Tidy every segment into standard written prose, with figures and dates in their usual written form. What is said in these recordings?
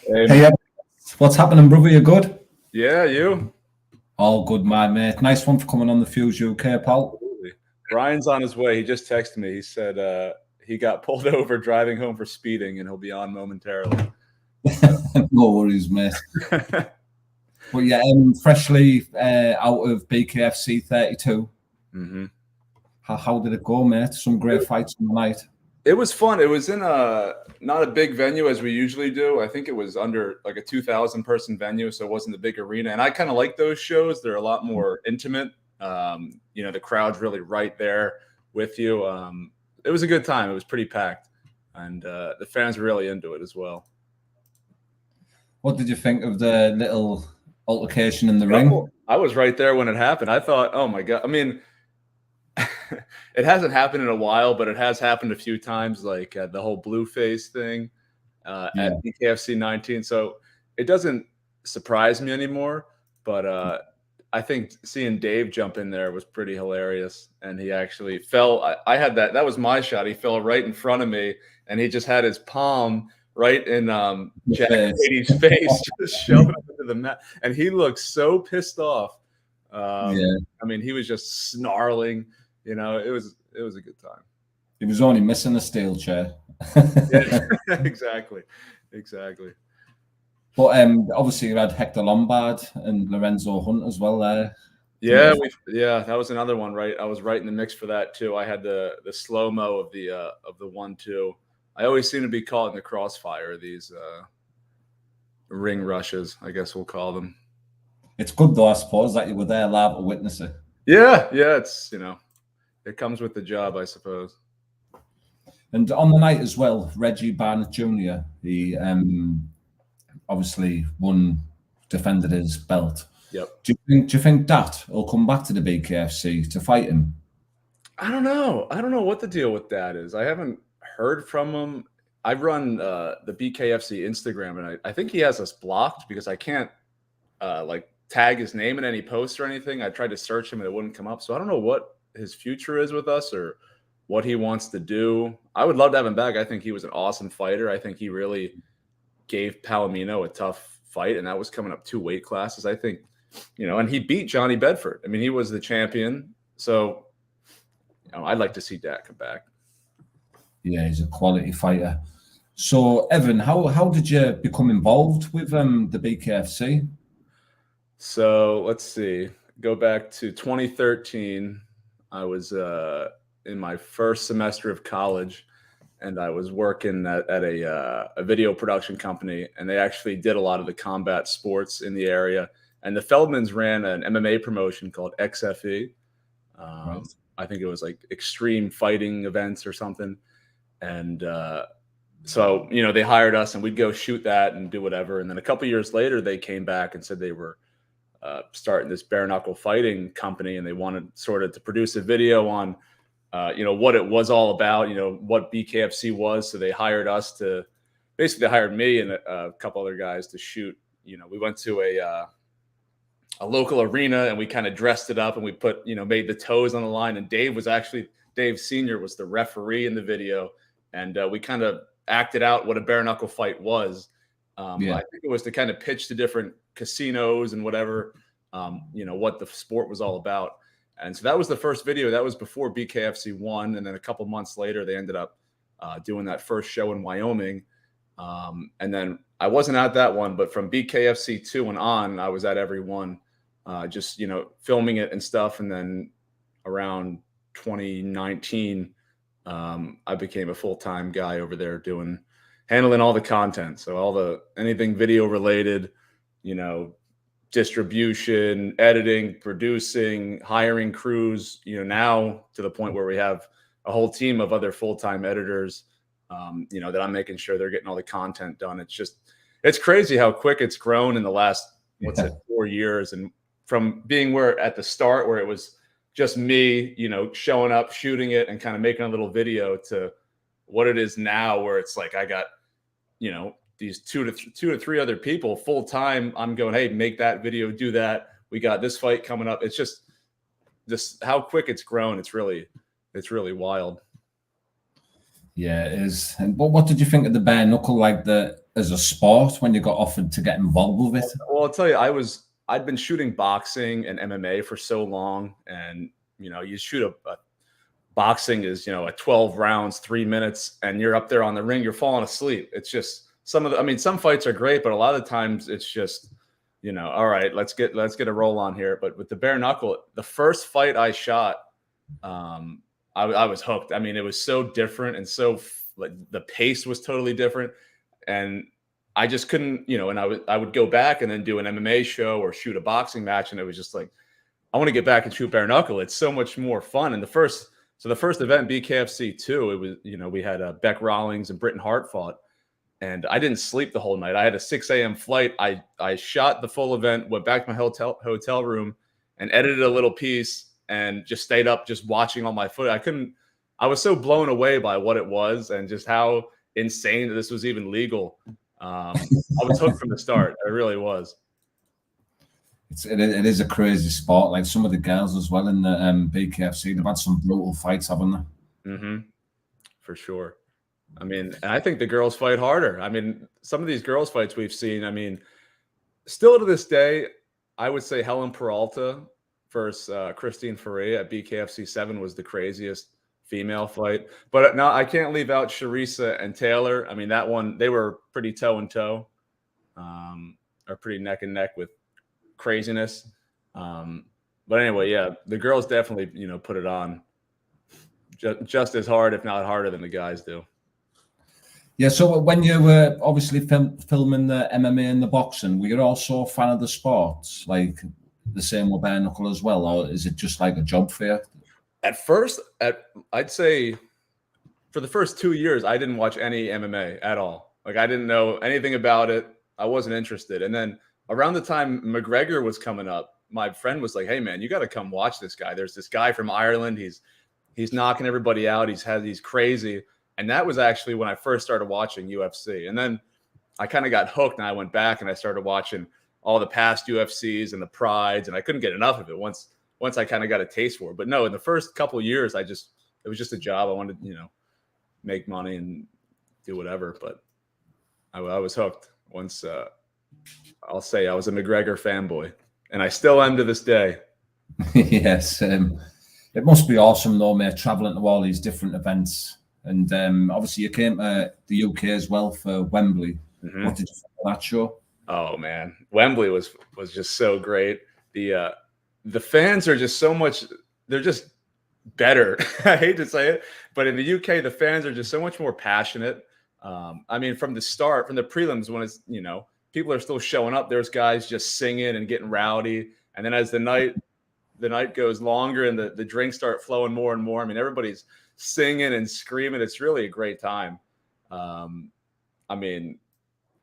Hey, what's happening, brother? You good? Yeah, you. All good, my mate. Nice one for coming on the Fuse UK, pal. Absolutely. Brian's on his way. He just texted me. He said he got pulled over driving home for speeding, and he'll be on momentarily. No worries, mate. But yeah, freshly out of BKFC 32. Mm-hmm. How did it go, mate? Some great fights on the night. It was fun. It was in not a big venue as we usually do. I think it was under like a 2,000 person venue, so it wasn't a big arena. And I kind of like those shows. They're a lot more intimate. The crowd's really right there with you. It was a good time. It was pretty packed, and the fans were really into it as well. What did you think of the little altercation in the ring? I was right there when it happened. I thought, oh my God. I mean, it hasn't happened in a while, but it has happened a few times, like the whole blue face thing at BKFC 19. So it doesn't surprise me anymore, but I think seeing Dave jump in there was pretty hilarious. And he actually fell. I had that. That was my shot. He fell right in front of me, and he just had his palm right in Jack Katie's face, just shoving him into the mat. And he looked so pissed off. I mean, he was just snarling. You know, it was a good time. He was only missing a steel chair. Yeah, exactly. But obviously you had Hector Lombard and Lorenzo Hunt as well there. Yeah, that was another one, right? I was right in the mix for that too. I had the slow-mo of the 1-2. I always seem to be caught in the crossfire, these ring rushes, I guess we'll call them. It's good though, I suppose, that you were there live to witness it. Yeah, it's it comes with the job, I suppose. And on the night as well, Reggie Barnett Jr., he obviously defended his belt. Yep. Do you think that will come back to the BKFC to fight him? I don't know. I don't know what the deal with that is. I haven't heard from him. I run the BKFC Instagram, and I think he has us blocked because I can't like tag his name in any posts or anything. I tried to search him and it wouldn't come up. So I don't know what his future is with us or what he wants to do. I would love to have him back. I think he was an awesome fighter. I think he really gave Palomino a tough fight, and that was coming up 2 weight classes. I think, and he beat Johnny Bedford. I mean, he was the champion. So, I'd like to see Dak come back. Yeah, he's a quality fighter. So, Evan, how did you become involved with the BKFC? So, let's see. Go back to 2013. I was in my first semester of college, and I was working at a video production company, and they actually did a lot of the combat sports in the area. And the Feldmans ran an MMA promotion called XFE. Right. I think it was like extreme fighting events or something. And so, they hired us, and we'd go shoot that and do whatever. And then a couple years later, they came back and said they were starting this bare knuckle fighting company, and they wanted sort of to produce a video on what it was all about, what BKFC was. So they hired us to basically hired me and a couple other guys to shoot. We went to a local arena, and we kind of dressed it up, and we put, made the toes on the line. And Dave Sr. was the referee in the video. And we kind of acted out what a bare knuckle fight was. I think it was to kind of pitch to different casinos and whatever, what the sport was all about. And so that was the first video. That was before BKFC 1. And then a couple months later, they ended up doing that first show in Wyoming. And then I wasn't at that one, but from BKFC 2 and on, I was at every one, just, filming it and stuff. And then around 2019, I became a full-time guy over there handling all the content. So anything video related, distribution, editing, producing, hiring crews, now to the point where we have a whole team of other full-time editors, that I'm making sure they're getting all the content done. It's crazy how quick it's grown in the last, 4 years. And from being at the start where it was just me, showing up, shooting it and kind of making a little video to what it is now, where it's like, I got, these two to three other people full time. I'm going, hey, make that video, do that. We got this fight coming up. It's just how quick it's grown. It's really wild. Yeah, it is. And what did you think of the bare knuckle? Like as a sport when you got offered to get involved with it? Well, I'll tell you, I'd been shooting boxing and MMA for so long, and you shoot a boxing is a 12 rounds, 3 minutes, and you're up there on the ring, you're falling asleep. It's just some fights are great, but a lot of the times it's just all right, let's get a roll on here. But with the bare knuckle, the first fight I shot, I was hooked. I mean, it was so different, and so like the pace was totally different, and I just couldn't, and I would go back and then do an MMA show or shoot a boxing match, and it was just like, I want to get back and shoot bare knuckle. It's so much more fun. And the first event, BKFC 2, it was, we had Beck Rawlings and Britton Hart fought, and I didn't sleep the whole night. I had a 6 a.m. flight. I shot the full event, went back to my hotel room, and edited a little piece, and just stayed up just watching all my footage. I was so blown away by what it was and just how insane that this was even legal. I was hooked from the start. I really was. It is a crazy sport. Like some of the girls as well in the BKFC, they've had some brutal fights, haven't they? Mm-hmm. For sure. I mean, and I think the girls fight harder. I mean, some of these girls fights we've seen, I mean, still to this day, I would say Helen Peralta versus Christine Ferre at BKFC 7 was the craziest female fight. But now I can't leave out Charissa and Taylor. I mean, that one, they were pretty toe and toe, or pretty neck and neck with craziness. But anyway, yeah, the girls definitely, put it on just as hard, if not harder than the guys do. Yeah, so when you were obviously filming the MMA and the boxing, were you also a fan of the sports, like the same with bare knuckle as well, or is it just like a job for you? At first, I'd say for the first 2 years, I didn't watch any MMA at all. Like, I didn't know anything about it. I wasn't interested. And then around the time McGregor was coming up, my friend was like, "Hey, man, you got to come watch this guy. There's this guy from Ireland. He's knocking everybody out. He's crazy." And that was actually when I first started watching UFC. And then I kind of got hooked, and I went back and I started watching all the past UFCs and the Prides, and I couldn't get enough of it once I kind of got a taste for it. But no, in the first couple of years, it was just a job. I wanted, make money and do whatever. But I was hooked once. I'll say I was a McGregor fanboy, and I still am to this day. Yes. It must be awesome though, mate, traveling to all these different events. And obviously you came to the UK as well for Wembley. Mm-hmm. What did you think of that show? Oh man, Wembley was just so great. The fans are just so much. They're just better. I hate to say it, but in the UK, the fans are just so much more passionate. I mean, from the start, from the prelims, when it's people are still showing up, there's guys just singing and getting rowdy, and then as the night goes longer and the drinks start flowing more and more, I mean, everybody's singing and screaming. It's really a great time. I mean,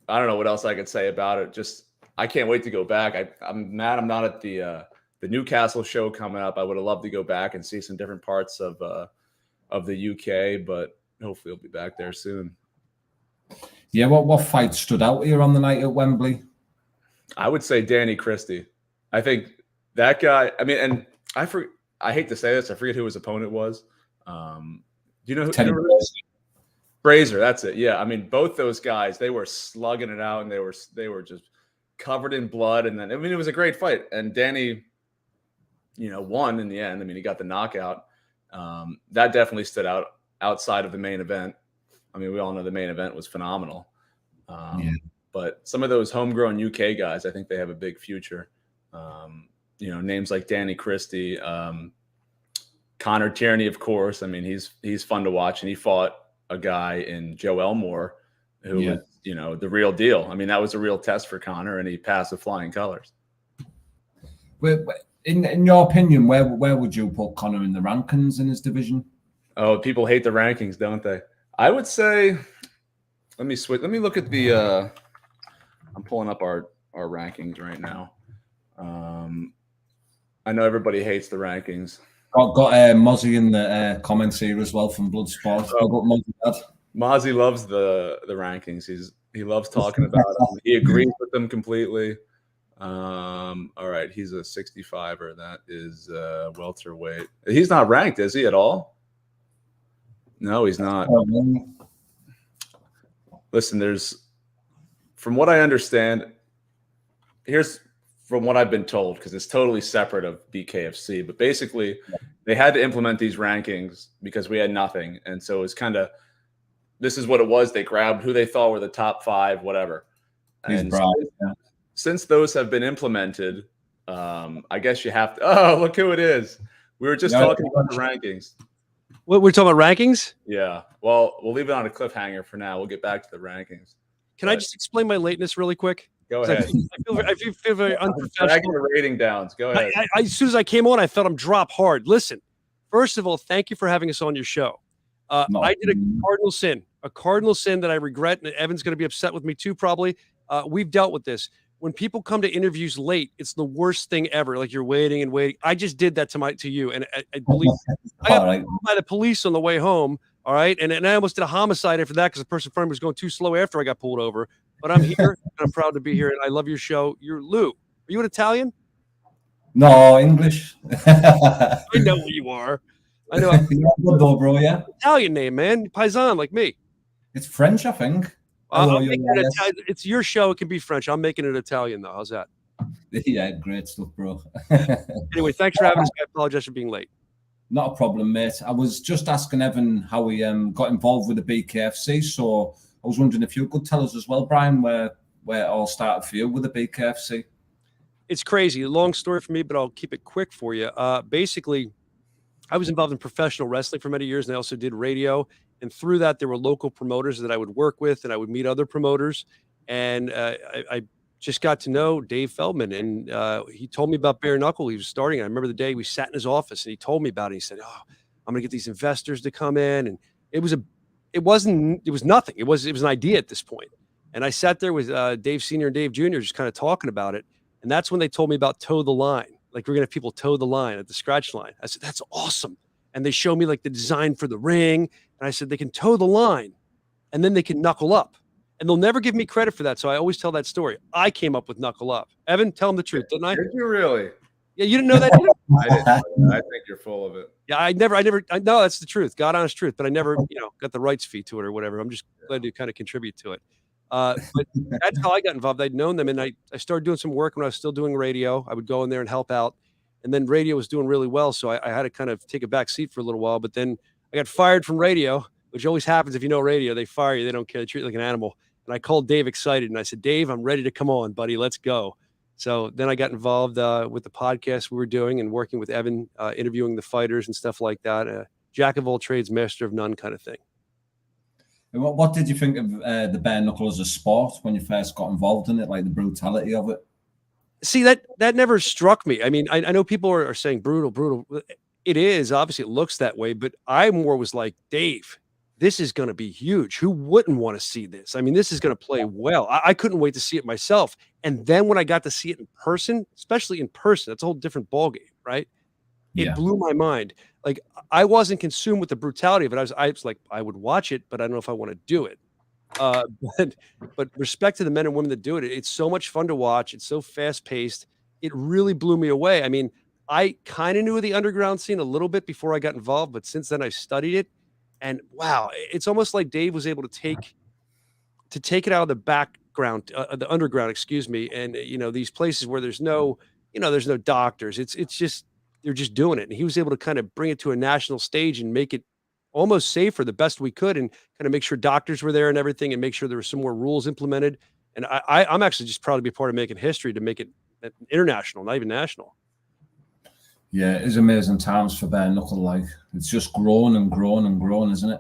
I don't know what else I could say about it. Just, I can't wait to go back. I'm mad I'm not at the Newcastle show coming up. I would have loved to go back and see some different parts of the UK, but hopefully I'll be back there soon. Yeah, what fight stood out here on the night at Wembley? I would say Danny Christie. I think that guy, I mean, and I hate to say this, I forget who his opponent was. Do you know who? Brazier, that's it. Yeah, I mean, both those guys, they were slugging it out, and they were just covered in blood. And then, I mean, it was a great fight. And Danny, won in the end. I mean, he got the knockout. That definitely stood out outside of the main event. I mean, we all know the main event was phenomenal. But some of those homegrown UK guys, I think they have a big future. Names like Danny Christie, Connor Tierney, of course. I mean, he's fun to watch, and he fought a guy in Joe Elmore who was, the real deal. I mean, that was a real test for Connor, and he passed with flying colors. In your opinion, where would you put Connor in the rankings in his division? Oh, people hate the rankings, don't they? I would say, let me switch. Let me look at the. I'm pulling up our rankings right now. I know everybody hates the rankings. Got Mozzie in the comments here as well from Bloodsport. Mozzie loves the rankings. He loves talking about them. He agrees with them completely. All right, he's a 65er. That is welterweight. He's not ranked, is he, at all? No, he's not. Listen, from what I understand, here's from what I've been told, because it's totally separate of BKFC, but basically they had to implement these rankings because we had nothing. And so it was kind of, this is what it was. They grabbed who they thought were the top 5, whatever. And since those have been implemented, I guess you have to, oh, look who it is. We were just talking about the rankings. What, we're talking about rankings? Yeah. Well, we'll leave it on a cliffhanger for now. We'll get back to the rankings. Can I just explain my lateness really quick? Go ahead. I feel very unprofessional. Dragging the rating downs. Go ahead. As soon as I came on, I felt him drop hard. Listen, first of all, thank you for having us on your show. I did a cardinal sin that I regret, and Evan's going to be upset with me too, probably. We've dealt with this. When people come to interviews late, it's the worst thing ever. Like you're waiting and waiting. I just did that to you, and I believe I got pulled by the police on the way home. All right, and I almost did a homicide after that because the person in front of me was going too slow after I got pulled over. But I'm here, and I'm proud to be here, and I love your show. You're Lou. Are you an Italian? No, English. I know who you are. I know. You're good, bro, yeah. Italian name, man. Paisan, like me. It's French, I think. It's your show. It can be French. I'm making it Italian, though. How's that? Yeah, great stuff, bro. Anyway, thanks for having us. I apologize for being late. Not a problem, mate. I was just asking Evan how he got involved with the BKFC, so I was wondering if you could tell us as well, Brian, where it all started for you with the BKFC. It's crazy. A long story for me, but I'll keep it quick for you. Basically, I was involved in professional wrestling for many years, and I also did radio. And through that, there were local promoters that I would work with, and I would meet other promoters. And I just got to know Dave Feldman, and he told me about Bare Knuckle. He was starting. I remember the day we sat in his office, and he told me about it. He said, "Oh, I'm going to get these investors to come in," and it was nothing. It was an idea at this point. And I sat there with Dave Sr. and Dave Jr. just kind of talking about it. And that's when they told me about toe the line. Like, we're going to have people toe the line at the scratch line. I said, that's awesome. And they showed me like the design for the ring. And I said, they can toe the line and then they can knuckle up. And they'll never give me credit for that. So I always tell that story. I came up with knuckle up. Evan, tell them the truth, didn't I? Did you really? Yeah, you didn't know that? I didn't. I think you're full of it. Yeah, I know that's the truth, God honest truth, but I never, got the rights fee to it or whatever. I'm just glad to kind of contribute to it. But that's how I got involved. I'd known them, and I started doing some work when I was still doing radio. I would go in there and help out, and then radio was doing really well, so I had to kind of take a back seat for a little while. But then I got fired from radio, which always happens if you know radio. They fire you. They don't care. They treat you like an animal. And I called Dave excited, and I said, Dave, I'm ready to come on, buddy. Let's go. So then I got involved with the podcast we were doing and working with Evan, interviewing the fighters and stuff like that. Jack of all trades, master of none kind of thing. And what did you think of the bare knuckle as a sport when you first got involved in it, like the brutality of it? See, that never struck me. I mean, I know people are saying brutal. It is. Obviously, it looks that way. But I more was like, Dave, this is going to be huge. Who wouldn't want to see this? I mean, this is going to play well. I couldn't wait to see it myself. And then when I got to see it in person, especially in person, that's a whole different ballgame, right? It blew my mind. Like, I wasn't consumed with the brutality of it. I was like, I would watch it, but I don't know if I want to do it. But respect to the men and women that do it. It's so much fun to watch. It's so fast paced. It really blew me away. I mean, I kind of knew the underground scene a little bit before I got involved, but since then I've studied it. And wow, it's almost like Dave was able to take it out of the background, the underground, excuse me. And these places where there's no doctors. It's just, they're just doing it. And he was able to kind of bring it to a national stage and make it almost safer the best we could, and kind of make sure doctors were there and everything, and make sure there were some more rules implemented. And I'm actually just proud to be part of making history, to make it international, not even national. Yeah, it is amazing times for bare knuckle. Like, it's just grown and grown and grown, isn't it?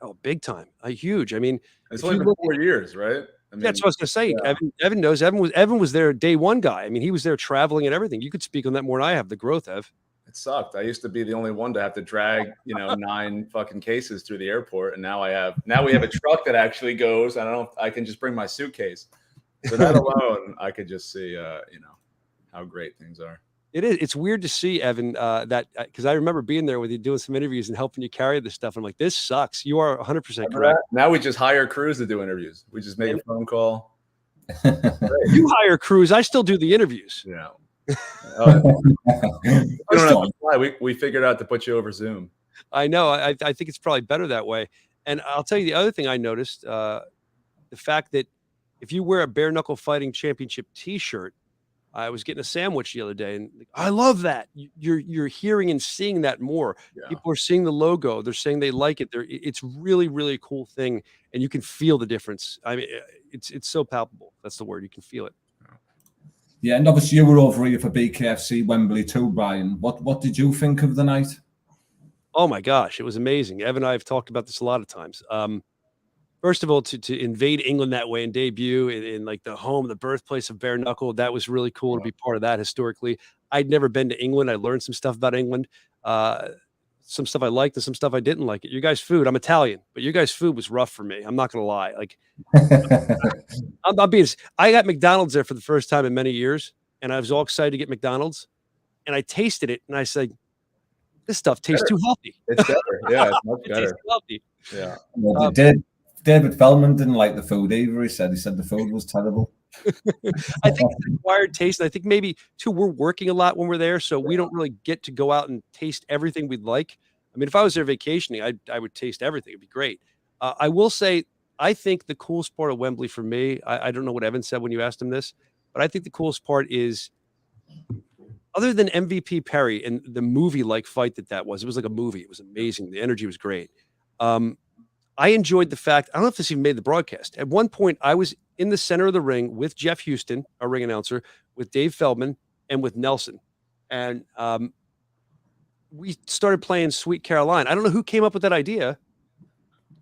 Oh, big time. Huge. I mean, it's only been 4 years, right? I mean, that's what I was going to say. Yeah. Evan knows. Evan was there day one guy. I mean, he was there traveling and everything. You could speak on that more than I have, the growth, Ev. It sucked. I used to be the only one to have to drag, 9 fucking cases through the airport. And now we have a truck that actually goes. I can just bring my suitcase. So that alone, I could just see, how great things are. It is. It's weird to see, Evan, that because I remember being there with you doing some interviews and helping you carry this stuff. I'm like, this sucks. You are 100% correct. Now we just hire crews to do interviews. We just make a phone call. You hire crews. I still do the interviews. Yeah. We figured out to put you over Zoom. I know. I think it's probably better that way. And I'll tell you the other thing I noticed, the fact that if you wear a bare knuckle fighting championship T-shirt, I was getting a sandwich the other day, and I love that. You're hearing and seeing that more. Yeah. People are seeing the logo. They're saying they like it. It's really, really a cool thing, and you can feel the difference. I mean, it's so palpable. That's the word. You can feel it. Yeah, and obviously you were over here for BKFC Wembley too, Brian. What did you think of the night? Oh my gosh, it was amazing. Evan and I have talked about this a lot of times. First of all, to invade England that way and debut in like the home, the birthplace of bare knuckle, that was really cool to be part of that historically. I'd never been to England. I learned some stuff about England, some stuff I liked and some stuff I didn't like. Your guys' food, I'm Italian, but your guys' food was rough for me. I'm not gonna lie. Like, I got McDonald's there for the first time in many years, and I was all excited to get McDonald's, and I tasted it, and I said, "This stuff tastes too healthy." It's better, yeah, it's much better. Tastes too healthy. Yeah. Well, David Feldman didn't like the food either. He said the food was terrible. I think it's an acquired taste. And I think maybe too, we're working a lot when we're there, so we don't really get to go out and taste everything we'd like. I mean, if I was there vacationing, I would taste everything. It'd be great. I will say, I think the coolest part of Wembley for me, I don't know what Evan said when you asked him this, but I think the coolest part is, other than MVP Perry and the movie-like fight that was, it was like a movie. It was amazing. The energy was great. I enjoyed the fact, I don't know if this even made the broadcast. At one point, I was in the center of the ring with Jeff Houston, our ring announcer, with Dave Feldman, and with Nelson. And we started playing Sweet Caroline. I don't know who came up with that idea.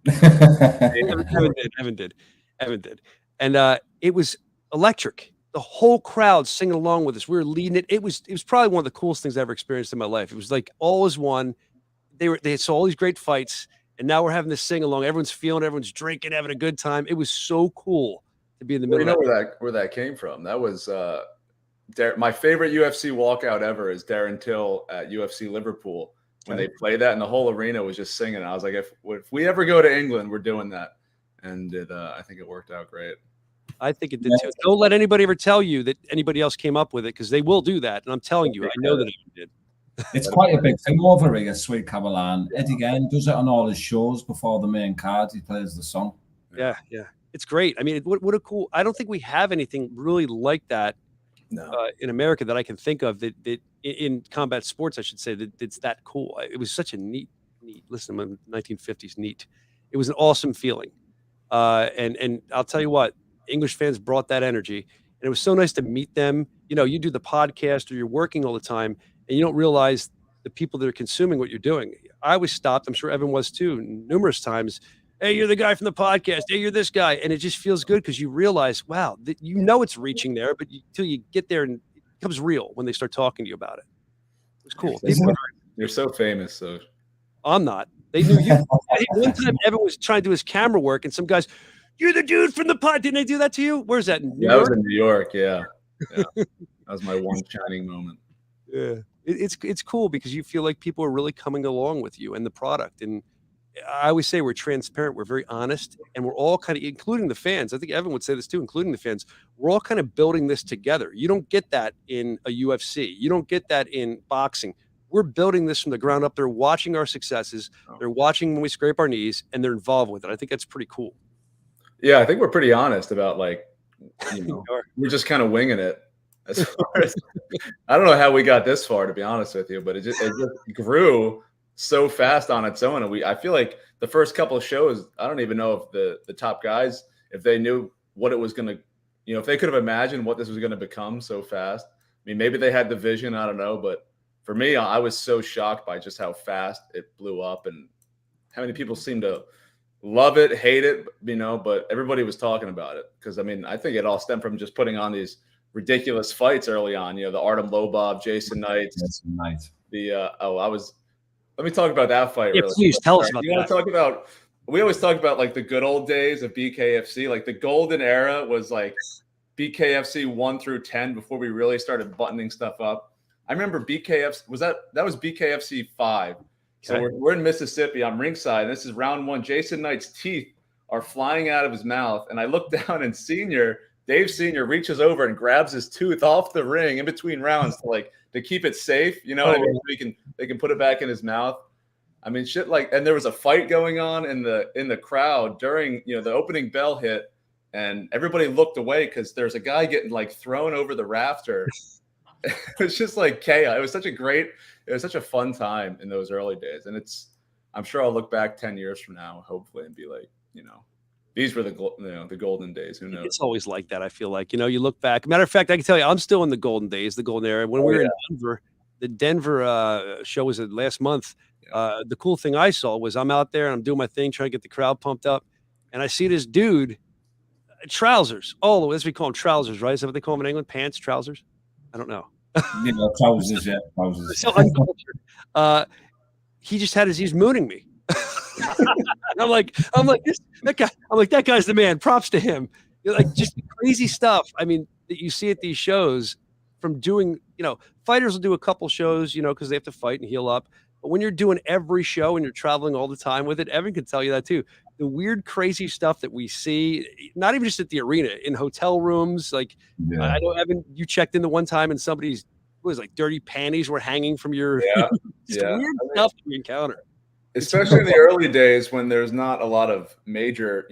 Evan did. And it was electric. The whole crowd singing along with us. We were leading it. It was probably one of the coolest things I ever experienced in my life. It was like all is one. They saw all these great fights. And now we're having this sing along. Everyone's feeling, everyone's drinking, having a good time. It was so cool to be in the middle. You know where that came from? That was my favorite UFC walkout ever is Darren Till at UFC Liverpool when they played that, and the whole arena was just singing. I was like, if we ever go to England, we're doing that, and I think it worked out great. I think it did too. Don't let anybody ever tell you that anybody else came up with it, because they will do that. And I'm telling you, I know that it did. It's quite a big thing over here, Sweet Caroline. Eddie Gain does it on all his shows before the main card. He plays the song. Yeah. It's great. I mean, what a cool. I don't think we have anything really like that in America that I can think of that in combat sports, I should say, that it's that cool. It was such a neat. Listen, in the 1950s, neat. It was an awesome feeling. And I'll tell you what, English fans brought that energy, and it was so nice to meet them. You know, you do the podcast or you're working all the time, and you don't realize the people that are consuming what you're doing. I was stopped, I'm sure Evan was too, numerous times. Hey, you're the guy from the podcast. Hey, you're this guy. And it just feels good because you realize, wow, you know it's reaching there, but until you get there and it becomes real when they start talking to you about it. It was cool. You're so famous, so. I'm not. They knew you. One time Evan was trying to do his camera work, and some guys, you're the dude from the pod. Didn't they do that to you? Where's that? That was in New York, yeah. That was my one shining moment. Yeah. It's cool because you feel like people are really coming along with you and the product. And I always say we're transparent, we're very honest, and we're all kind of, including the fans. I think Evan would say this too, including the fans. We're all kind of building this together. You don't get that in a UFC. You don't get that in boxing. We're building this from the ground up. They're watching our successes. They're watching when we scrape our knees, and they're involved with it. I think that's pretty cool. Yeah, I think we're pretty honest about, like, you know, we're just kind of winging it. As far as, I don't know how we got this far, to be honest with you, but it just grew so fast on its own. And I feel like the first couple of shows, I don't even know if the top guys, if they knew what it was going to, you know, if they could have imagined what this was going to become so fast. I mean, maybe they had the vision, I don't know, but for me, I was so shocked by just how fast it blew up and how many people seem to love it, hate it, you know, but everybody was talking about it. Because, I mean, I think it all stemmed from just putting on these ridiculous fights early on, you know, the Artem Lobov, Jason Knights. Let me talk about that fight. Yeah, really please quick. tell us about that. You want to talk about, we always talk about like the good old days of BKFC. Like the golden era was like BKFC 1 through 10 before we really started buttoning stuff up. I remember BKFC, that was BKFC 5. So we're in Mississippi. I'm ringside. And this is round 1. Jason Knight's teeth are flying out of his mouth. And I look down and Dave Sr. reaches over and grabs his tooth off the ring in between rounds to keep it safe. You know what I mean? So they can put it back in his mouth. I mean, shit like, and there was a fight going on in the crowd during, you know, the opening bell hit. and everybody looked away because there's a guy getting like thrown over the rafter. It was just like chaos. It was such a fun time in those early days. And I'm sure I'll look back 10 years from now, hopefully, and be like, these were the golden days. Who knows? It's always like that. I feel like, you look back. Matter of fact, I can tell you, I'm still in the golden days, the golden era. When we were in Denver, the Denver show was last month. The cool thing I saw was I'm out there and I'm doing my thing, trying to get the crowd pumped up. And I see this dude, trousers, all the way. As we call them trousers, right? Is that what they call them in England? Pants, trousers? I don't know. Trousers, yeah, trousers. So uncultured. He just he's mooning me. I'm like, that guy's the man. Props to him. Like, just crazy stuff. I mean, that you see at these shows from doing, fighters will do a couple shows, because they have to fight and heal up. But when you're doing every show and you're traveling all the time with it, Evan can tell you that too. The weird, crazy stuff that we see, not even just at the arena, in hotel rooms. Like, I know, Evan, you checked in the one time and somebody's, dirty panties were hanging from your weird stuff we encounter. Especially in the early days when there's not a lot of major,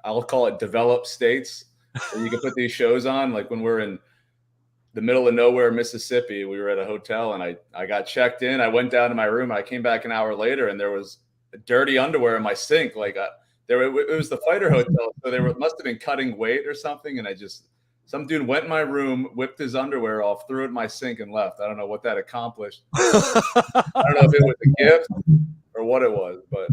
I'll call it developed states where you can put these shows on. Like when we're in the middle of nowhere, Mississippi, we were at a hotel and I got checked in. I went down to my room. I came back an hour later and there was dirty underwear in my sink. Like it was the fighter hotel. So must have been cutting weight or something. And some dude went in my room, whipped his underwear off, threw it in my sink and left. I don't know what that accomplished. I don't know if it was a gift or what it was, but.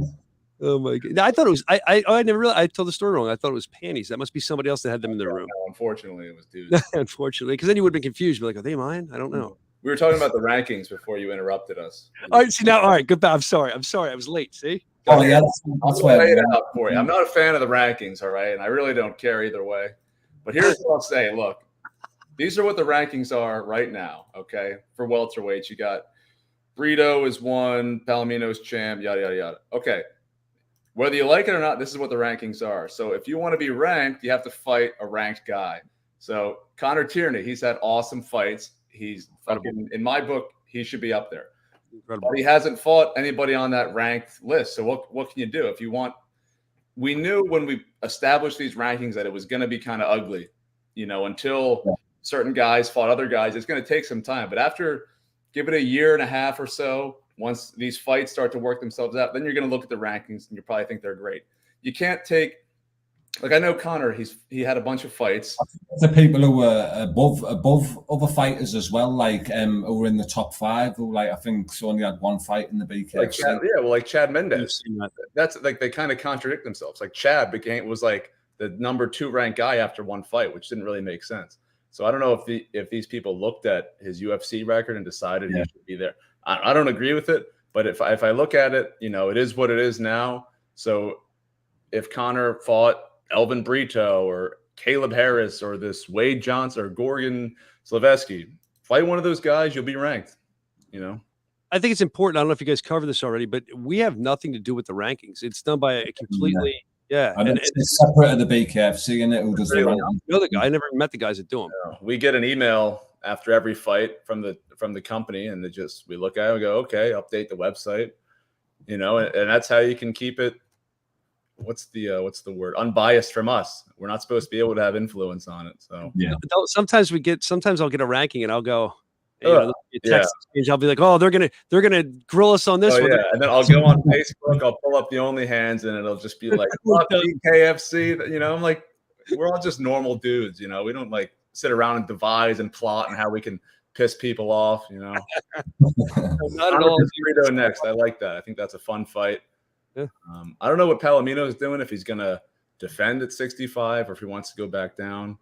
Oh my God. I thought it was, I never realized, I told the story wrong. I thought it was panties. That must be somebody else that had them in their room. No, unfortunately, it was dudes. Unfortunately, because then you would have been confused. Be like, are they mine? I don't know. We were talking about the rankings before you interrupted us. All right, see now, all right, goodbye. I'm sorry. I was late, see? Oh, yeah, that's why I lay it out for you. I'm not a fan of the rankings, all right? And I really don't care either way. But here's what I'll say. Look, these are what the rankings are right now, okay? For welterweights, you got Brito is 1, Palomino's champ, yada, yada, yada. Okay. Whether you like it or not, this is what the rankings are. So if you want to be ranked, you have to fight a ranked guy. So Connor Tierney, he's had awesome fights. He's fucking, in my book, he should be up there. Incredible. But he hasn't fought anybody on that ranked list. So what can you do? If you want, we knew when we established these rankings that it was going to be kind of ugly, until certain guys fought other guys. It's going to take some time. But after, give it a year and a half or so, once these fights start to work themselves out, then you're going to look at the rankings and you probably think they're great. You can't take, like I know Connor, he had a bunch of fights. The people who were above other fighters as well, like who were in the top 5, who I think only had one fight in the BKFC. Like Chad Mendes. That's like they kind of contradict themselves. Like Chad was like the number 2 ranked guy after one fight, which didn't really make sense. So I don't know if these people looked at his UFC record and decided he should be there. I don't agree with it, but if I look at it, it is what it is now. So if Connor fought Elvin Brito or Caleb Harris or this Wade Johnson or Gorgon Slavetsky, fight one of those guys, you'll be ranked, I think it's important. I don't know if you guys covered this already, but we have nothing to do with the rankings. It's done by a completely, and it's separate of the BKFC, isn't it? Who does the rankings? I never met the guys that do them. We get an email after every fight from the company, and we look at it and go, okay, update the website, and that's how you can keep it. What's the word? Unbiased from us. We're not supposed to be able to have influence on it. So sometimes I'll get a ranking and I'll go, text exchange, I'll be like, oh, they're gonna grill us on this one. And then I'll go on Facebook, I'll pull up the Only Hands, and it'll just be like, BKFC. I'm like, we're all just normal dudes, we don't like sit around and devise and plot and how we can piss people off, Not at all. Brito next. I like that. I think that's a fun fight. Yeah. I don't know what Palomino is doing, if he's going to defend at 65 or if he wants to go back down.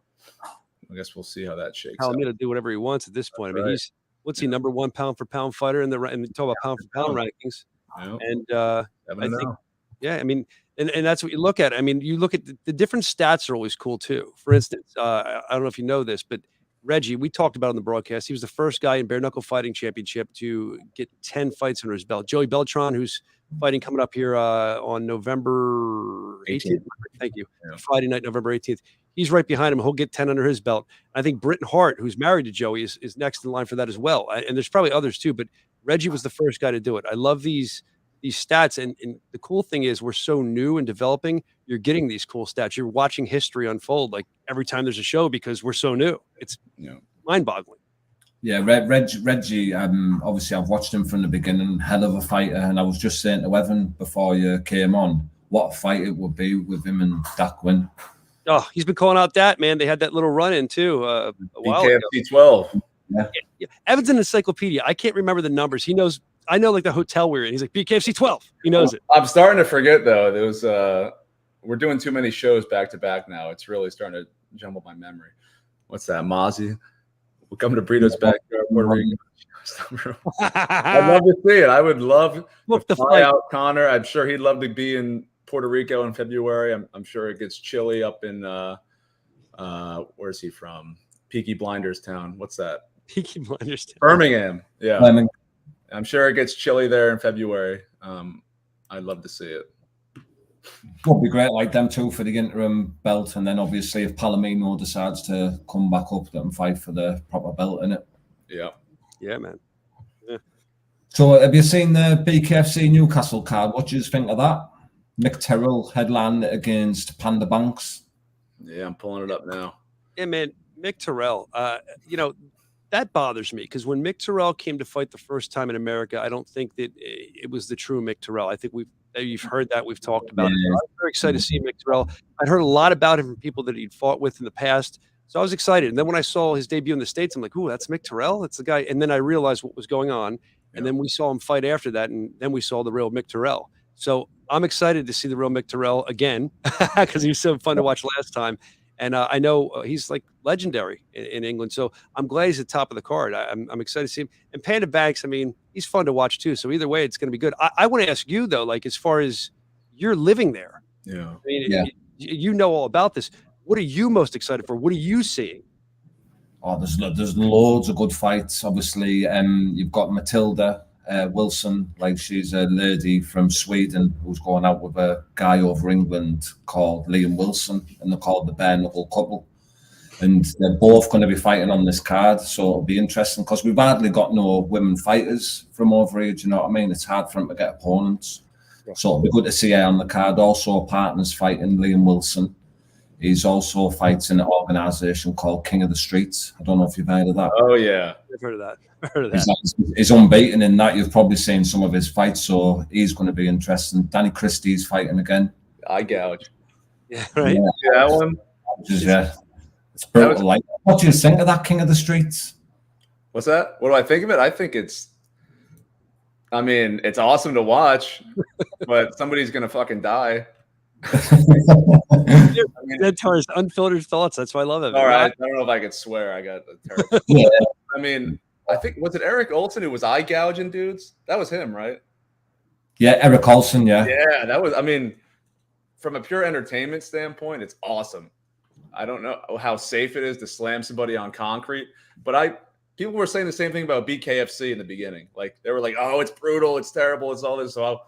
I guess we'll see how that shakes out. Palomino do whatever he wants at this point. I mean, he's number 1 pound for pound fighter and talk about pound for pound rankings. And I think, and that's what you look at. I mean, you look at the different stats are always cool too. For instance, I don't know if you know this, but Reggie, we talked about on the broadcast, he was the first guy in bare knuckle fighting championship to get 10 fights under his belt. Joey Beltran, who's fighting coming up here on November 18th. Thank you. Yeah. Friday night, November 18th. He's right behind him. He'll get 10 under his belt. I think Britton Hart, who's married to Joey, is next in line for that as well. And there's probably others too, but Reggie was the first guy to do it. I love these these stats. And the cool thing is we're so new and developing. You're getting these cool stats. You're watching history unfold like every time there's a show because we're so new. It's mind-boggling. Yeah, Reggie. Obviously, I've watched him from the beginning. Hell of a fighter, and I was just saying to Evan before you came on, what a fight it would be with him and Dak Wynn. Oh, he's been calling out that, man. They had that little run-in too a while ago. BKFC 12. Yeah. Evan's an encyclopedia. I can't remember the numbers. He knows. I know like the hotel we're in. He's like BKFC 12. He knows it. I'm starting to forget though. There was we're doing too many shows back to back now. It's really starting to jumble my memory. What's that, Mozzie? We'll come to Burrito's backyard, Puerto Rico. I'd love to see it. I would love to fly out Connor. I'm sure he'd love to be in Puerto Rico in February. I'm sure it gets chilly up in where's he from? Peaky Blinders town. What's that? Peaky Blinders town. Birmingham. Yeah. Birmingham. I'm sure it gets chilly there in February. I'd love to see it. Would be great, like them two for the interim belt, and then obviously if Palomino decides to come back up and fight for the proper belt in it. Yeah, man. Yeah. So have you seen the BKFC Newcastle card? What do you think of that? Mick Terrell headline against Panda Banks. Yeah, I'm pulling it up now. Yeah, man. Mick Terrell. That bothers me because when Mick Terrell came to fight the first time in America, I don't think that it was the true Mick Terrell. I think you've heard that. We've talked about it. I'm very excited to see Mick Terrell. I'd heard a lot about him from people that he'd fought with in the past. So I was excited. And then when I saw his debut in the States, I'm like, ooh, that's Mick Terrell? That's the guy. And then I realized what was going on. And then we saw him fight after that. And then we saw the real Mick Terrell. So I'm excited to see the real Mick Terrell again because he was so fun to watch last time. And I know he's like legendary in England. So I'm glad he's at the top of the card. I'm excited to see him. And Panda Banks, I mean, he's fun to watch too. So either way, it's going to be good. I want to ask you, though, like as far as you're living there. Yeah. I mean, you know all about this. What are you most excited for? What are you seeing? Oh, there's loads of good fights. Obviously, you've got Matilda Wilson, like she's a lady from Sweden who's going out with a guy over England called Liam Wilson, and they're called the Bare Knuckle Couple. And they're both going to be fighting on this card, so it'll be interesting because we've hardly got no women fighters from over here. Do you know what I mean? It's hard for them to get opponents, so it'll be good to see her on the card. Also, partners fighting Liam Wilson. He's also fights in an organisation called King of the Streets. I don't know if you've heard of that. Oh, yeah. I've heard of that. He's unbeaten in that. You've probably seen some of his fights, so he's going to be interesting. Danny Christie's fighting again. Eye gouge. Yeah, right. Yeah, that one. It's brutal. What do you think of that King of the Streets? What's that? What do I think of it? I think it's awesome to watch, but somebody's going to fucking die. Zentar's unfiltered thoughts. That's why I love it. All right. I don't know if I could swear. I got terrible. Yeah. I mean, I think was it Eric Olson who was eye gouging dudes? That was him, right? Yeah, Eric Olson. Yeah. Yeah, that was. I mean, from a pure entertainment standpoint, it's awesome. I don't know how safe it is to slam somebody on concrete, but people were saying the same thing about BKFC in the beginning. Like they were like, "Oh, it's brutal, it's terrible, it's all this." So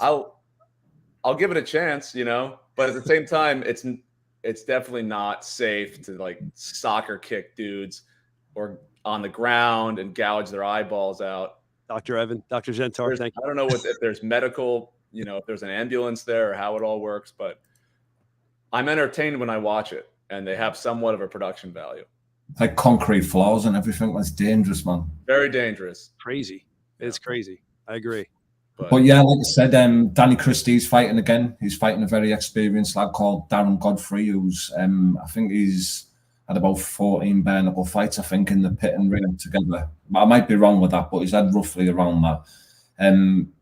I'll give it a chance, you know. But at the same time, it's definitely not safe to like soccer kick dudes or on the ground and gouge their eyeballs out. Dr. Zentar, thank you. I don't know if there's medical, you know, if there's an ambulance there or how it all works, but I'm entertained when I watch it, and they have somewhat of a production value. Like concrete floors and everything. That's dangerous, man. Very dangerous. Crazy. It's crazy. I agree. But yeah, like I said, Danny Christie's fighting again. He's fighting a very experienced lad called Darren Godfrey, who's I think he's had about 14 bare knuckle fights, I think, in the pit and ring together. I might be wrong with that, but he's had roughly around that.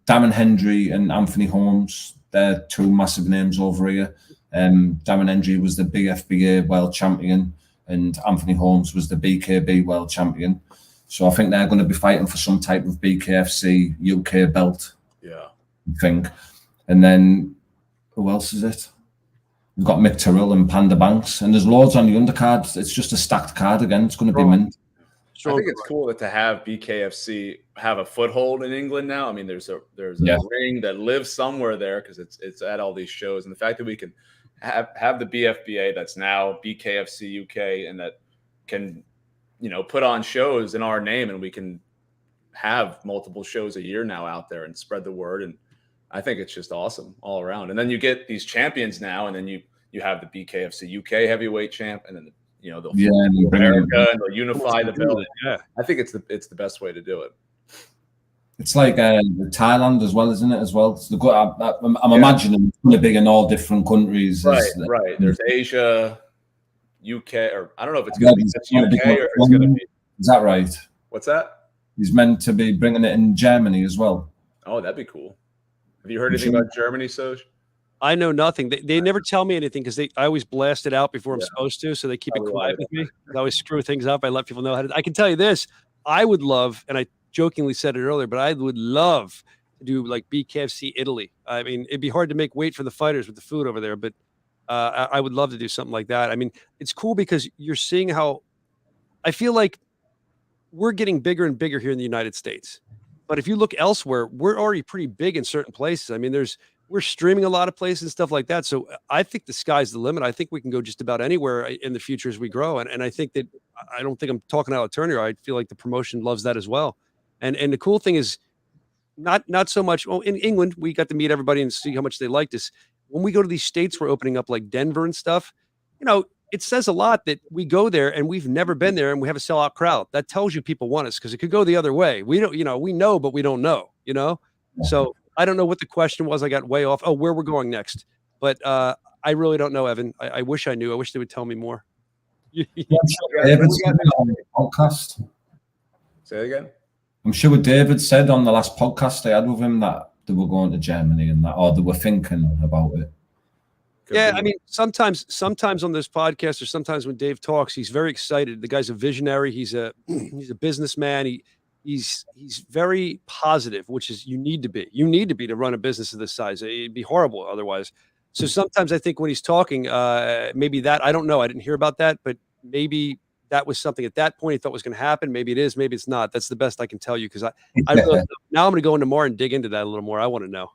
Darren Hendry and Anthony Holmes, they're two massive names over here. Darren Hendry was the BFBA world champion, and Anthony Holmes was the BKB world champion. So I think they're going to be fighting for some type of BKFC UK belt. Yeah, I think. And then who else is it? We've got Mick Terrell and Panda Banks, and there's loads on the undercard. It's just a stacked card again. It's going to be mint. I think it's cool to have BKFC have a foothold in England now. I mean, there's a ring that lives somewhere there because it's at all these shows, and the fact that we can have the BFBA that's now BKFC UK and that can, you know, put on shows in our name, and we can have multiple shows a year now out there and spread the word. And I think it's just awesome all around. And then you get these champions now, and then you have the BKFC UK heavyweight champ, and then they'll America and they'll unify the belt. Yeah, I think it's the best way to do it. It's like Thailand as well, isn't it? As well, so I'm imagining it's going to be in all different countries. Right. There's Asia, UK, or I don't know if it's going to be just UK or if it's going to be. Is that right? What's that? He's meant to be bringing it in Germany as well. Oh, that'd be cool. Have you heard anything about Germany, Soj? I know nothing. They never tell me anything because I always blast it out before I'm supposed to, so they keep it quiet with me. I always screw things up. I let people know how to. I can tell you this: I would love, and I jokingly said it earlier, but I would love to do like BKFC Italy. I mean, it'd be hard to make weight for the fighters with the food over there, but I would love to do something like that. I mean, it's cool because you're seeing how I feel like we're getting bigger and bigger here in the United States. But if you look elsewhere, we're already pretty big in certain places. I mean, we're streaming a lot of places and stuff like that. So I think the sky's the limit. I think we can go just about anywhere in the future as we grow. And I think that I don't think I'm talking out of turn here. I feel like the promotion loves that as well. And the cool thing is not so much. Well, in England, we got to meet everybody and see how much they liked us. When we go to these states, we're opening up like Denver and stuff. It says a lot that we go there and we've never been there and we have a sellout crowd. That tells you people want us because it could go the other way. We don't, we know, but we don't know, So I don't know what the question was. I got way off. Oh, where we're going next. But I really don't know, Evan. I wish I knew. I wish they would tell me more. Podcast. Say it again. I'm sure David said on the last podcast I had with him that they were going to Germany and that, or they were thinking about it. Yeah, I mean, sometimes on this podcast or sometimes when Dave talks, he's very excited. The guy's a visionary. He's a businessman. He's very positive, which is you need to be. You need to be to run a business of this size. It'd be horrible otherwise. So sometimes I think when he's talking, maybe that I don't know. I didn't hear about that, but maybe that was something at that point he thought was going to happen. Maybe it is. Maybe it's not. That's the best I can tell you because I really, now I'm going to go into more and dig into that a little more. I want to know.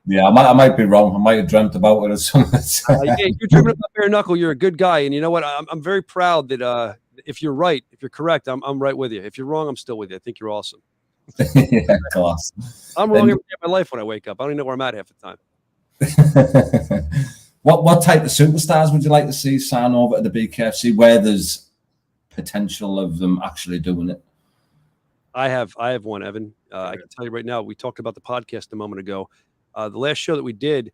Yeah, I might be wrong. I might have dreamt about it or something. Yeah, you're dreaming about bare knuckle. You're a good guy, and you know what? I'm very proud that if you're right, if you're correct, I'm right with you. If you're wrong, I'm still with you. I think you're awesome. Yeah, class. I'm wrong every day of my life when I wake up. I don't even know where I'm at half the time. What type of superstars would you like to see sign over to the BKFC where there's potential of them actually doing it? I have one, Evan. I can tell you right now. We talked about the podcast a moment ago. The last show that we did,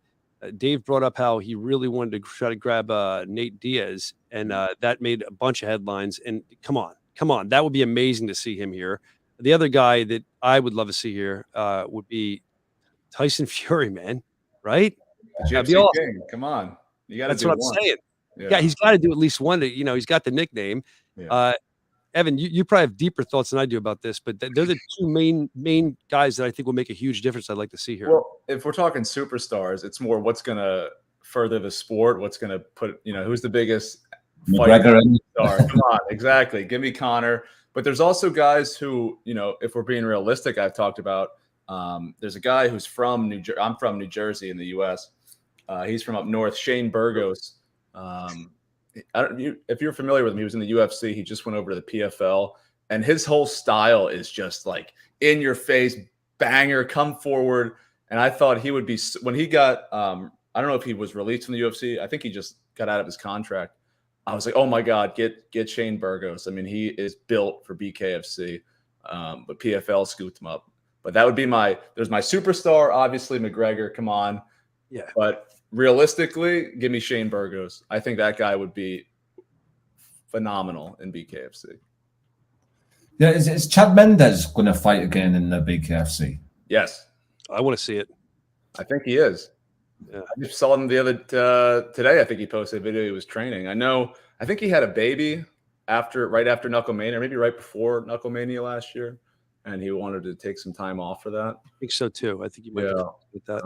Dave brought up how he really wanted to try to grab Nate Diaz, and that made a bunch of headlines. And come on, that would be amazing to see him here. The other guy that I would love to see here would be Tyson Fury, man. Right? That'd be awesome. Come on, you got to. That's what I'm saying. Yeah, he's got to do at least one. He's got the nickname. Yeah. Evan, you probably have deeper thoughts than I do about this, but they're the two main guys that I think will make a huge difference. I'd like to see here. Well, if we're talking superstars, it's more what's going to further the sport. What's going to put, who's the biggest McGregor star? Come on, exactly. Give me Connor. But there's also guys who, if we're being realistic, I've talked about. There's a guy who's from New Jersey. I'm from New Jersey in the U.S. He's from up north. Shane Burgos. If you're familiar with him, he was in the UFC. He just went over to the PFL, and his whole style is just like in your face, banger, come forward. And I thought he would be when he got. I don't know if he was released from the UFC. I think he just got out of his contract. I was like, oh my God, get Shane Burgos. I mean, he is built for BKFC, but PFL scooped him up. But that would be there's my superstar, obviously McGregor. Come on, yeah, but. Realistically, give me Shane Burgos. I think that guy would be phenomenal in BKFC. Yeah, is Chad Mendes going to fight again in the BKFC? Yes. I want to see it. I think he is. Yeah. I just saw him the other today. I think he posted a video. He was training. I think he had a baby right after Knucklemania, or maybe right before Knucklemania last year, and he wanted to take some time off for that. I think so too. I think he might with that.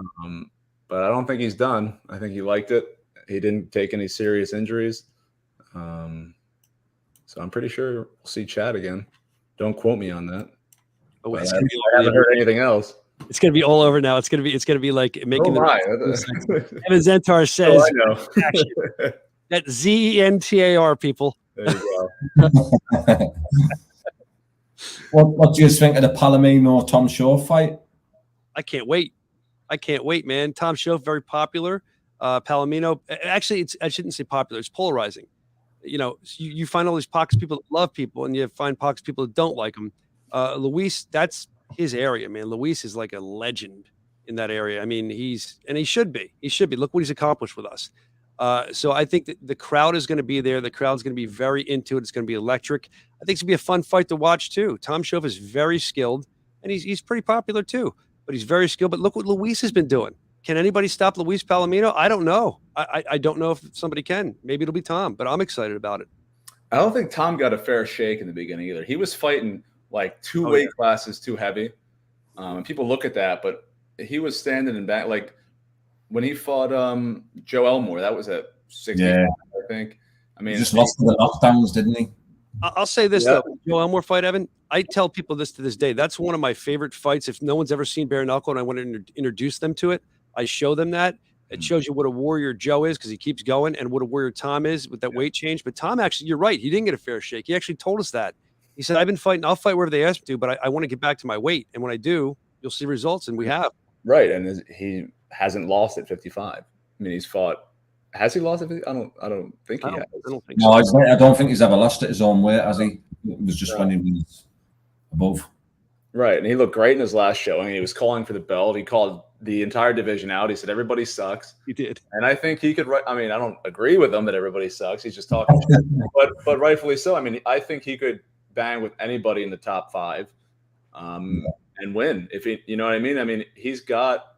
But I don't think he's done. I think he liked it. He didn't take any serious injuries. So I'm pretty sure we'll see Chad again. Don't quote me on that. Oh, I haven't heard anything else. It's gonna be all over now. It's gonna be like making Evan Zentar says. Oh, I know. That Zentar, people. There you go. What do you think of the Palomino Tom Shaw fight? I can't wait. I can't wait, man. Tom Shoaf, very popular. Palomino, actually, I shouldn't say popular. It's polarizing. You find all these pockets of people that love people, and you find pockets of people that don't like them. Luis, that's his area, man. Luis is like a legend in that area. I mean, he should be. He should be. Look what he's accomplished with us. So I think that the crowd is going to be there. The crowd's going to be very into it. It's going to be electric. I think it's going to be a fun fight to watch too. Tom Shoaf is very skilled, and he's pretty popular too. But he's very skilled. But look what Luis has been doing. Can anybody stop Luis Palomino? I don't know. I don't know if somebody can. Maybe it'll be Tom, but I'm excited about it. I don't think Tom got a fair shake in the beginning either. He was fighting like two weight classes too heavy. And people look at that, but he was standing in back. Like when he fought Joe Elmore, that was at 65, I think. I mean, he just lost to the knockdowns, didn't he? I'll say this, though. Joe Elmore fight, Evan, I tell people this to this day. That's one of my favorite fights. If no one's ever seen bare knuckle and I want to introduce them to it, I show them that. It shows you what a warrior Joe is because he keeps going, and what a warrior Tom is with that weight change. But Tom, actually, you're right. He didn't get a fair shake. He actually told us that. He said, I've been fighting. I'll fight wherever they ask me to, but I want to get back to my weight. And when I do, you'll see results, and we have. Right, and he hasn't lost at 55. I mean, he's fought. Has he lost at 50? I don't think he has. I don't think No, so. I don't think he's ever lost at his own weight, has he? It was just when he was above. Right, and he looked great in his last showing. He was calling for the belt. He called the entire division out. He said everybody sucks. He did, and I think he could. I mean, I don't agree with him that everybody sucks. He's just talking, but rightfully so. I mean, I think he could bang with anybody in the top 5, and win. If he, you know what I mean. I mean, he's got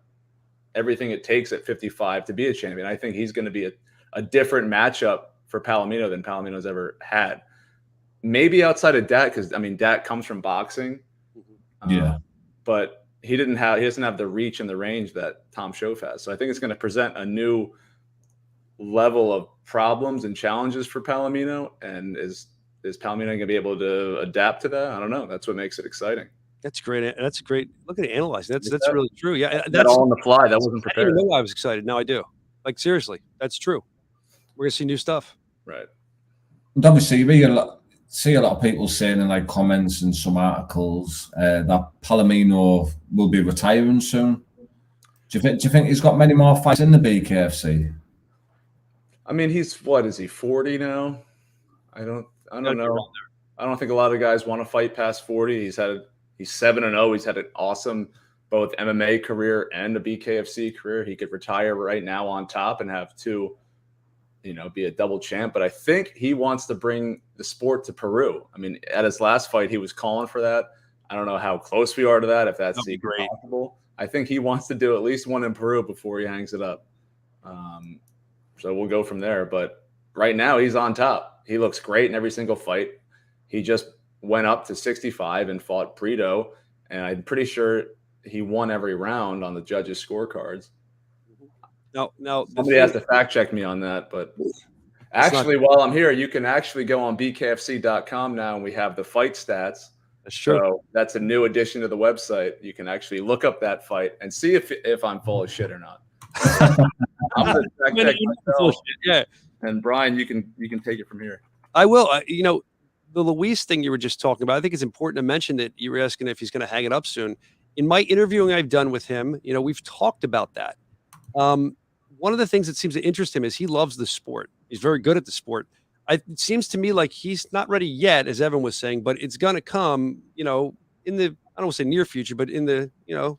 everything it takes at 55 to be a champion. I think he's going to be a different matchup for Palomino than Palomino's ever had. Maybe outside of Dat, because I mean, Dat comes from boxing. But he doesn't have the reach and the range that Tom Shoaf has. So I think it's going to present a new level of problems and challenges for Palomino. And is Palomino going to be able to adapt to that? I don't know. That's what makes it exciting. That's great. That's great. Look at it analyzing. That's really true. Yeah, that's all on the fly. That wasn't prepared. I didn't know I was excited. Now I do. Like seriously, that's true. We're gonna see new stuff. Right. And obviously, see a lot of people saying in like comments and some articles that Palomino will be retiring soon. Do you think he's got many more fights in the BKFC? I mean, he's what is he 40 now? I don't know. I don't think a lot of guys want to fight past 40. He's 7-0. He's had an awesome both MMA career and a BKFC career. He could retire right now on top and have two, be a double champ. But I think he wants to bring the sport to Peru. I mean, at his last fight, he was calling for that. I don't know how close we are to that, if that's even possible. I think he wants to do at least one in Peru before he hangs it up. So we'll go from there. But right now, he's on top. He looks great in every single fight. He just went up to 65 and fought Brito, and I'm pretty sure he won every round on the judges' scorecards. No, somebody has to fact check me on that, but actually, while I'm here, you can actually go on BKFC.com now, and we have the fight stats. That's true. So that's a new addition to the website. You can actually look up that fight and see if I'm full of shit or not. I'm gonna fact check myself. Yeah. And Brian, you can take it from here. I will. The Luis thing you were just talking about, I think it's important to mention that you were asking if he's going to hang it up soon. In my interviewing I've done with him, we've talked about that. One of the things that seems to interest him is he loves the sport. He's very good at the sport. It seems to me like he's not ready yet, as Evan was saying, but it's going to come, in the, I don't want to say near future, but in the,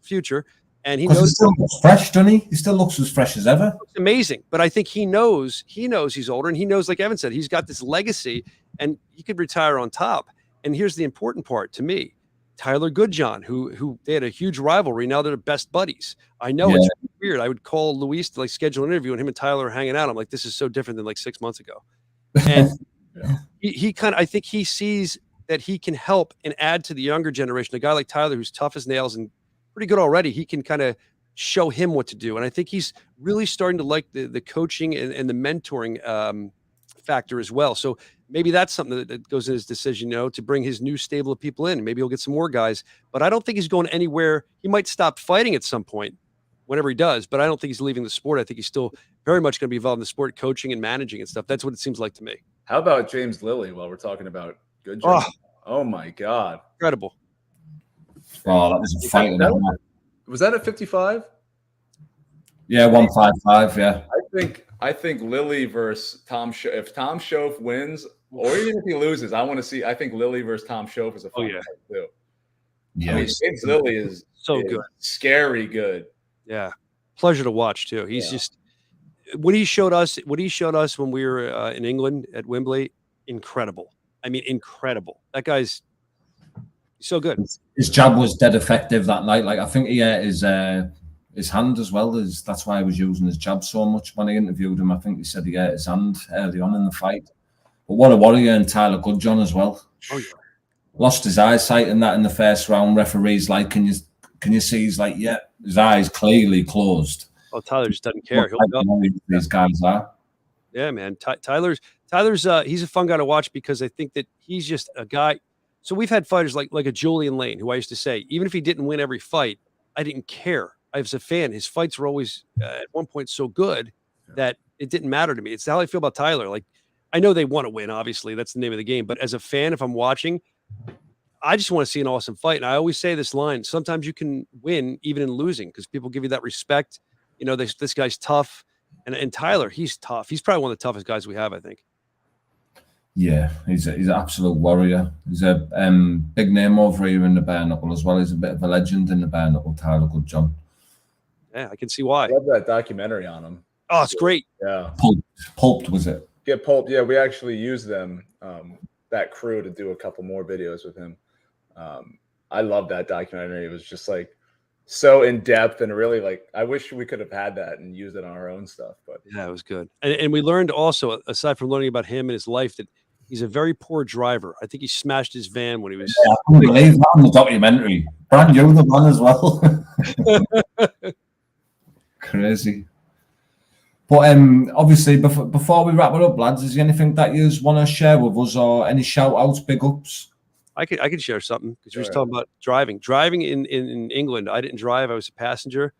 future. And he knows he still looks fresh, doesn't he? He still looks as fresh as ever. It's amazing. But I think he knows he's older, and he knows, like Evan said, he's got this legacy, and he could retire on top. And here's the important part to me. Tyler Goodjohn, who they had a huge rivalry. Now they're best buddies. I know it's weird. I would call Luis to schedule an interview, and him and Tyler are hanging out. I'm like, this is so different than 6 months ago. And he kind of, I think he sees that he can help and add to the younger generation. A guy like Tyler, who's tough as nails and pretty good already, he can kind of show him what to do. And I think he's really starting to like the coaching and the mentoring factor as well. So maybe that's something that goes in his decision, to bring his new stable of people in. Maybe he'll get some more guys, but I don't think he's going anywhere. He might stop fighting at some point, whenever he does, but I don't think he's leaving the sport. I think he's still very much going to be involved in the sport, coaching and managing and stuff. That's what it seems like to me. How about James Lilly while we're talking about good job? Oh my God. Incredible. Oh, that was a fight. Was that at 55? Yeah, 155. Yeah. I think Lilly versus Tom. If Tom Schoaf wins, or even if he loses, I want to see. I think Lilly versus Tom Schoaf is a fun fight too. Yeah. I mean, James Lilly is so good, scary good. Yeah, pleasure to watch too. He's just what he showed us. What he showed us when we were in England at Wembley, incredible. I mean, incredible. That guy's so good. His jab was dead effective that night. Like I think he hurt his hand as well. That's why he was using his jab so much when I interviewed him. I think he said he hurt his hand early on in the fight. But what a warrior, and Tyler Goodjohn as well. Oh yeah. Lost his eyesight in that in the first round. Referee's like, can you see? He's like, yeah, his eyes clearly closed. Oh, Tyler just doesn't care. He'll go. These guys are. Yeah, man. Tyler's he's a fun guy to watch because I think that he's just a guy. So we've had fighters like a Julian Lane, who I used to say, even if he didn't win every fight, I didn't care. I was a fan. His fights were always at one point so good that it didn't matter to me. It's how I feel about Tyler. Like, I know they want to win, obviously. That's the name of the game. But as a fan, if I'm watching, I just want to see an awesome fight. And I always say this line, sometimes you can win even in losing because people give you that respect. You know, this guy's tough. And Tyler, he's tough. He's probably one of the toughest guys we have, I think. Yeah, he's an absolute warrior. He's a big name over here in the bare knuckle as well. He's a bit of a legend in the bare knuckle, Tyler Goodjohn. Yeah, I can see why. I love that documentary on him. Oh, it's great. Yeah. Pulped was it? Yeah, Pulped. Yeah, we actually used them, that crew, to do a couple more videos with him. I love that documentary. It was just like so in depth and really like I wish we could have had that and used it on our own stuff. But yeah, it was good. And we learned also, aside from learning about him and his life, that he's a very poor driver. I think he smashed his van when he was. Yeah, I couldn't believe that in the documentary. Brand new the one as well. Crazy. But obviously, before we wrap it up, lads, is there anything that you want to share with us, or any shout outs, big ups? I could share something because you were talking about driving. Driving in England, I didn't drive. I was a passenger.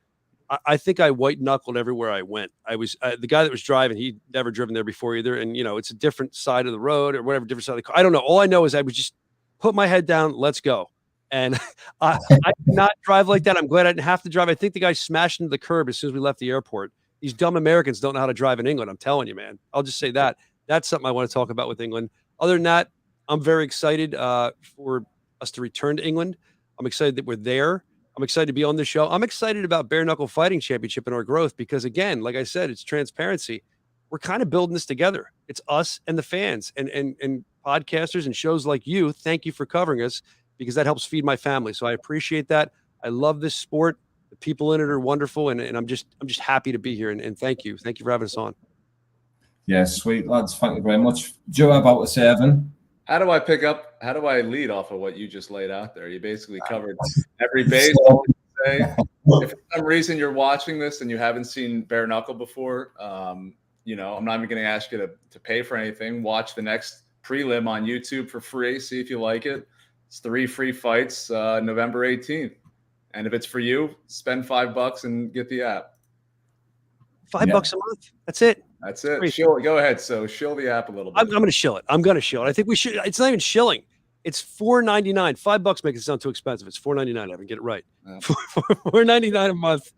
I think I white knuckled everywhere I went. I was the guy that was driving. He'd never driven there before either. And, you know, it's a different side of the road or whatever, different side of the car. I don't know. All I know is I would just put my head down. Let's go. And I did not drive like that. I'm glad I didn't have to drive. I think the guy smashed into the curb as soon as we left the airport. These dumb Americans don't know how to drive in England. I'm telling you, man. I'll just say that. That's something I want to talk about with England. Other than that, I'm very excited for us to return to England. I'm excited that we're there. I'm excited to be on the show. I'm excited about Bare Knuckle Fighting Championship and our growth because, again, like I said, it's transparency. We're kind of building this together. It's us and the fans and podcasters and shows like you. Thank you for covering us because that helps feed my family. So I appreciate that. I love this sport. The people in it are wonderful, and I'm just happy to be here. And thank you for having us on. Yeah, sweet lads. Thank you very much. Joe, about to say, Evan? How do I lead off of what you just laid out there? You basically covered every base. If for some reason you're watching this and you haven't seen Bare Knuckle before, you know, I'm not even going to ask you to pay for anything. Watch the next prelim on YouTube for free. See if you like it. It's 3 free fights, November 18th. And if it's for you, spend $5 and get the app. $5 a month. That's it. That's it. Go ahead. So shill the app a little bit. I'm going to shill it. I think we should. It's not even shilling. It's $4.99. $5 makes it sound too expensive. It's $4.99. Evan, get it right. Yeah. $4.99 a month.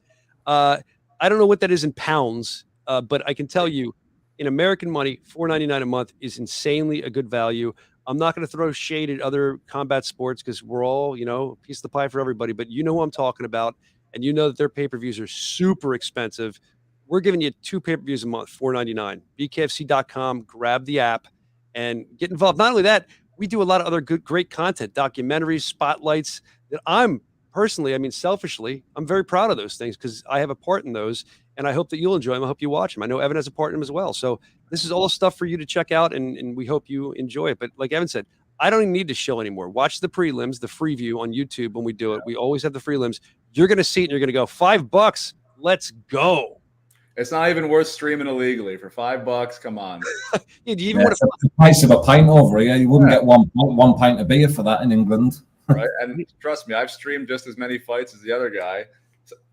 I don't know what that is in pounds, but I can tell you, in American money, $4.99 a month is insanely a good value. I'm not going to throw shade at other combat sports because we're all, you know, a piece of the pie for everybody. But you know who I'm talking about, and you know that their pay-per-views are super expensive. We're giving you 2 pay-per-views a month, $4.99. BKFC.com, grab the app, and get involved. Not only that, we do a lot of other great content, documentaries, spotlights that I'm personally, selfishly, I'm very proud of those things because I have a part in those, and I hope that you'll enjoy them. I hope you watch them. I know Evan has a part in them as well. So this is all stuff for you to check out, and we hope you enjoy it. But like Evan said, I don't even need to show anymore. Watch the prelims, the free view on YouTube when we do it. We always have the prelims. You're going to see it, and you're going to go, $5, let's go. It's not even worth streaming illegally for $5. Come on. Yeah, do you even want to the price of a pint over here? You wouldn't get one pint of beer for that in England. Right. And trust me, I've streamed just as many fights as the other guy.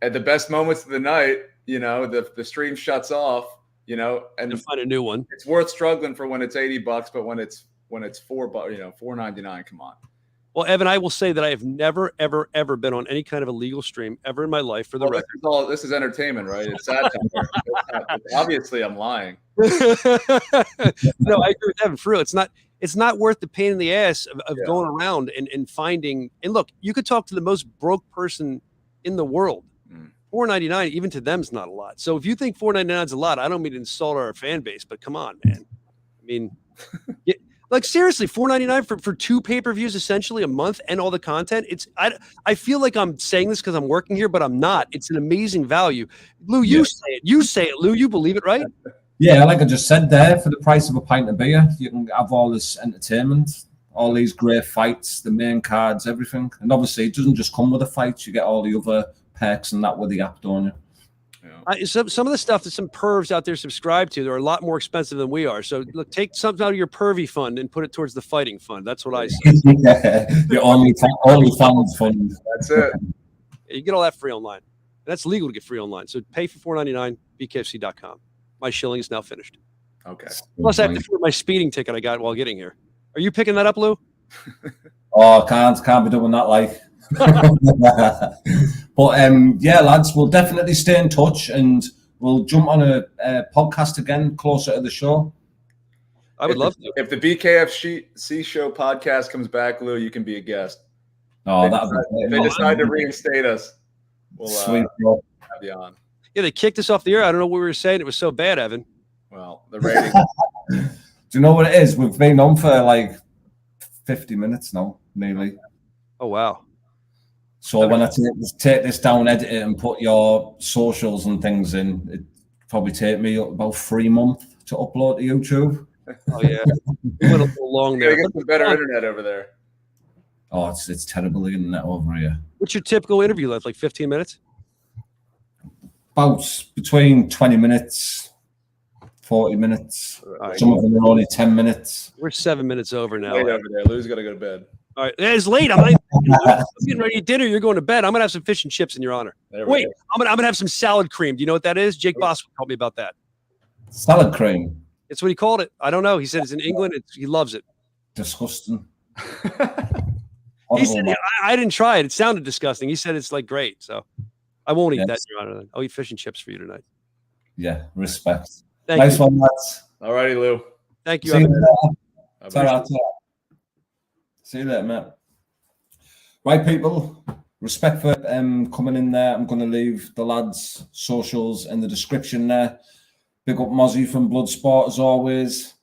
At the best moments of the night, you know, the stream shuts off, you know, and to find a new one. It's worth struggling for when it's $80, but when it's $4, you know, $4.99. Come on. Well, Evan, I will say that I have never, ever, ever been on any kind of illegal stream ever in my life. For the record, This is entertainment, right? It's satire. Obviously, I'm lying. No, I agree with Evan. For real, it's not worth the pain in the ass of going around and finding. And look, you could talk to the most broke person in the world. $4.99, even to them, is not a lot. So if you think $4.99 is a lot, I don't mean to insult our fan base, but come on, man. I mean, like seriously, $4.99 for 2 pay-per-views essentially a month and all the content. I feel like I'm saying this because I'm working here, but I'm not. It's an amazing value. Lou, you say it. You say it, Lou. You believe it, right? Yeah, like I just said there, for the price of a pint of beer, you can have all this entertainment, all these great fights, the main cards, everything. And obviously, it doesn't just come with the fights. You get all the other perks and that with the app, don't you? Some of the stuff that some pervs out there subscribe to, they're a lot more expensive than we are. So look, take something out of your pervy fund and put it towards the fighting fund. That's what I say. The only fans fund. That's it. You get all that free online. And that's legal to get free online. So pay for $4.99, BKFC.com. My shilling is now finished. Okay. Plus, I have to pay my speeding ticket I got while getting here. Are you picking that up, Lou? Oh, can't be doing that, like. But yeah, lads, we'll definitely stay in touch and we'll jump on a podcast again closer to the show. I would love to. If the BKFC show podcast comes back, Lou, you can be a guest. Oh, if they decide to reinstate us, we'll sweet, have you on. Yeah, they kicked us off the air. I don't know what we were saying. It was so bad, Evan. Well, the rating. Do you know what it is? We've been on for like 50 minutes now, nearly. Oh, wow. So when I take this down, edit it, and put your socials and things in, it probably take me about 3 months to upload to YouTube. Oh yeah, we went a little long there. Get some better internet over there. Oh, it's terrible the internet over here. What's your typical interview length? Like 15 minutes? About between 20 minutes, 40 minutes. Right. Some of them are only 10 minutes. We're 7 minutes over now. Late over there. Lou's got to go to bed. All right, it's late. I'm getting ready to eat dinner. You're going to bed. I'm gonna have some fish and chips in your honor. Wait, I'm gonna have some salad cream. Do you know what that is? Jake Boss told me about that. Salad cream. It's what he called it. I don't know. He said it's in England. He loves it. Disgusting. He said I didn't try it. It sounded disgusting. He said it's like great. So I won't eat that in your honor. Then I'll eat fish and chips for you tonight. Yeah, respect. Nice one, lads. All righty, Lou. Thank you. See you later. See you later, mate. Right, people. Respect for coming in there. I'm going to leave the lads' socials in the description there. Big up Mozzie from Bloodsport as always.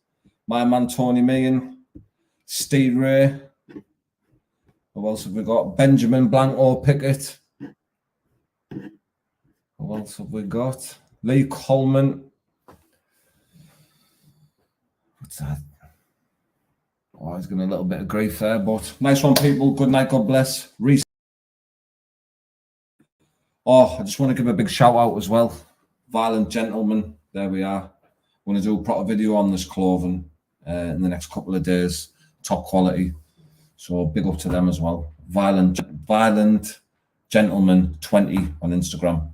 My man Tony Meehan. Steve Ray. Who else have we got? Benjamin Blanco Pickett. Who else have we got? Lee Coleman. What's that? Oh, he's getting a little bit of grief there, but nice one, people. Good night, God bless. Reese. Oh, I just want to give a big shout out as well. Violent Gentleman. There we are. I'm going to do a proper video on this clothing in the next couple of days. Top quality. So big up to them as well. Violent Gentleman 20 on Instagram.